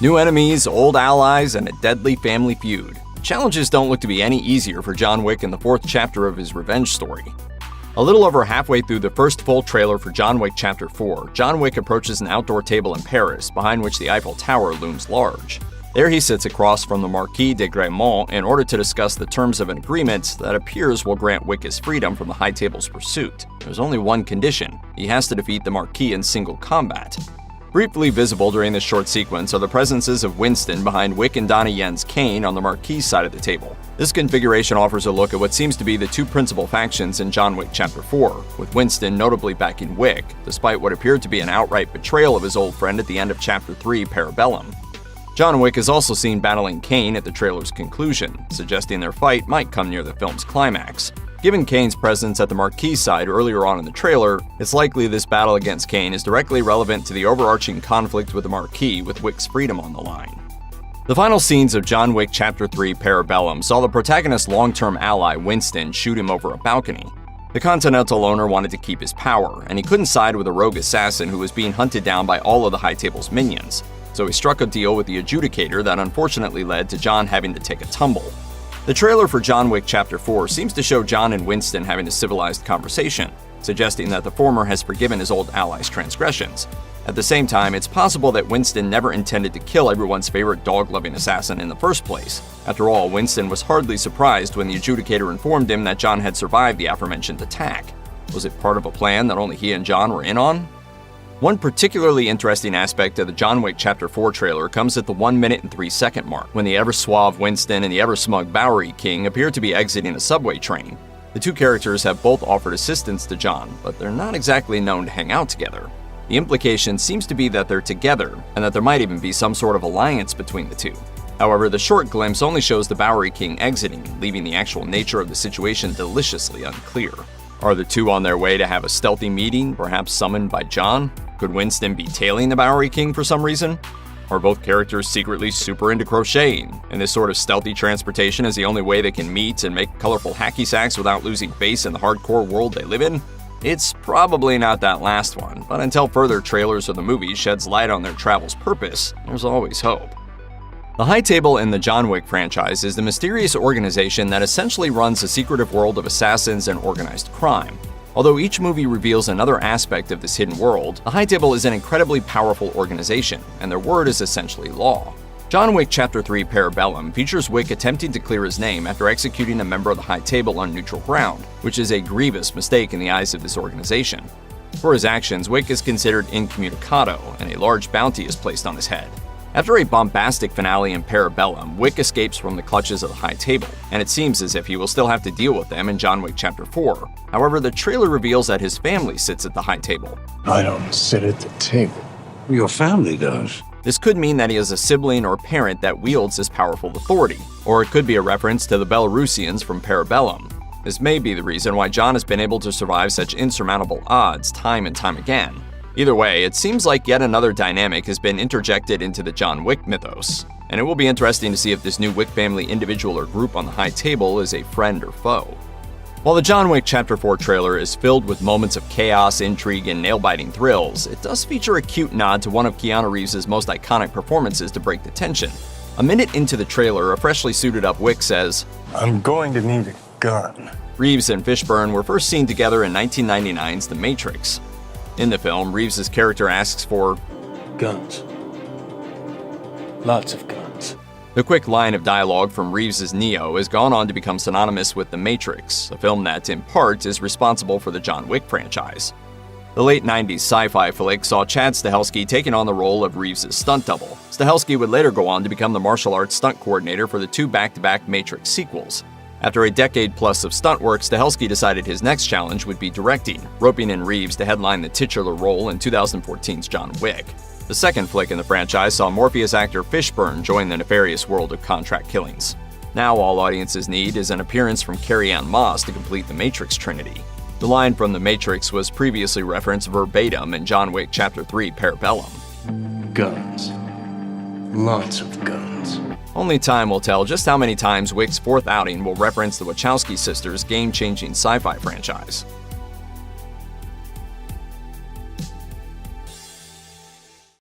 New enemies, old allies, and a deadly family feud. Challenges don't look to be any easier for John Wick in the fourth chapter of his revenge story. A little over halfway through the first full trailer for John Wick Chapter 4, John Wick approaches an outdoor table in Paris, behind which the Eiffel Tower looms large. There he sits across from the Marquis de Gramont in order to discuss the terms of an agreement that appears will grant Wick his freedom from the High Table's pursuit. There's only one condition: he has to defeat the Marquis in single combat. Briefly visible during this short sequence are the presences of Winston behind Wick and Donnie Yen's Kane on the Marquis side of the table. This configuration offers a look at what seems to be the two principal factions in John Wick Chapter 4, with Winston notably backing Wick, despite what appeared to be an outright betrayal of his old friend at the end of Chapter 3, Parabellum. John Wick is also seen battling Kane at the trailer's conclusion, suggesting their fight might come near the film's climax. Given Kane's presence at the Marquis side earlier on in the trailer, it's likely this battle against Kane is directly relevant to the overarching conflict with the Marquis, with Wick's freedom on the line. The final scenes of John Wick Chapter 3 Parabellum saw the protagonist's long-term ally Winston shoot him over a balcony. The Continental owner wanted to keep his power, and he couldn't side with a rogue assassin who was being hunted down by all of the High Table's minions, so he struck a deal with the Adjudicator that unfortunately led to John having to take a tumble. The trailer for John Wick Chapter 4 seems to show John and Winston having a civilized conversation, suggesting that the former has forgiven his old ally's transgressions. At the same time, it's possible that Winston never intended to kill everyone's favorite dog-loving assassin in the first place. After all, Winston was hardly surprised when the Adjudicator informed him that John had survived the aforementioned attack. Was it part of a plan that only he and John were in on? One particularly interesting aspect of the John Wick Chapter 4 trailer comes at the 1 minute and 3 second mark, when the ever-suave Winston and the ever-smug Bowery King appear to be exiting a subway train. The two characters have both offered assistance to John, but they're not exactly known to hang out together. The implication seems to be that they're together, and that there might even be some sort of alliance between the two. However, the short glimpse only shows the Bowery King exiting, leaving the actual nature of the situation deliciously unclear. Are the two on their way to have a stealthy meeting, perhaps summoned by John? Could Winston be tailing the Bowery King for some reason? Are both characters secretly super into crocheting, and this sort of stealthy transportation is the only way they can meet and make colorful hacky sacks without losing face in the hardcore world they live in? It's probably not that last one, but until further trailers of the movie sheds light on their travel's purpose, there's always hope. The High Table in the John Wick franchise is the mysterious organization that essentially runs a secretive world of assassins and organized crime. Although each movie reveals another aspect of this hidden world, the High Table is an incredibly powerful organization, and their word is essentially law. John Wick Chapter 3 Parabellum features Wick attempting to clear his name after executing a member of the High Table on neutral ground, which is a grievous mistake in the eyes of this organization. For his actions, Wick is considered incommunicado, and a large bounty is placed on his head. After a bombastic finale in Parabellum, Wick escapes from the clutches of the High Table, and it seems as if he will still have to deal with them in John Wick Chapter 4. However, the trailer reveals that his family sits at the High Table. I don't sit at the table. Your family does. This could mean that he is a sibling or parent that wields this powerful authority, or it could be a reference to the Belarusians from Parabellum. This may be the reason why John has been able to survive such insurmountable odds time and time again. Either way, it seems like yet another dynamic has been interjected into the John Wick mythos, and it will be interesting to see if this new Wick family individual or group on the High Table is a friend or foe. While the John Wick Chapter 4 trailer is filled with moments of chaos, intrigue, and nail-biting thrills, it does feature a cute nod to one of Keanu Reeves' most iconic performances to break the tension. A minute into the trailer, a freshly suited-up Wick says, I'm going to need a gun. Reeves and Fishburne were first seen together in 1999's The Matrix. In the film, Reeves' character asks for guns. Lots of guns. The quick line of dialogue from Reeves' Neo has gone on to become synonymous with The Matrix, a film that, in part, is responsible for the John Wick franchise. The late 90s sci-fi flick saw Chad Stahelski taking on the role of Reeves' stunt double. Stahelski would later go on to become the martial arts stunt coordinator for the two back-to-back Matrix sequels. After a decade-plus of stunt work, Stahelski decided his next challenge would be directing, roping in Reeves to headline the titular role in 2014's John Wick. The second flick in the franchise saw Morpheus actor Fishburne join the nefarious world of contract killings. Now all audiences need is an appearance from Carrie-Anne Moss to complete the Matrix trinity. The line from The Matrix was previously referenced verbatim in John Wick Chapter 3 Parabellum. Guns. Lots of guns. Only time will tell just how many times Wick's fourth outing will reference the Wachowski sisters' game-changing sci-fi franchise.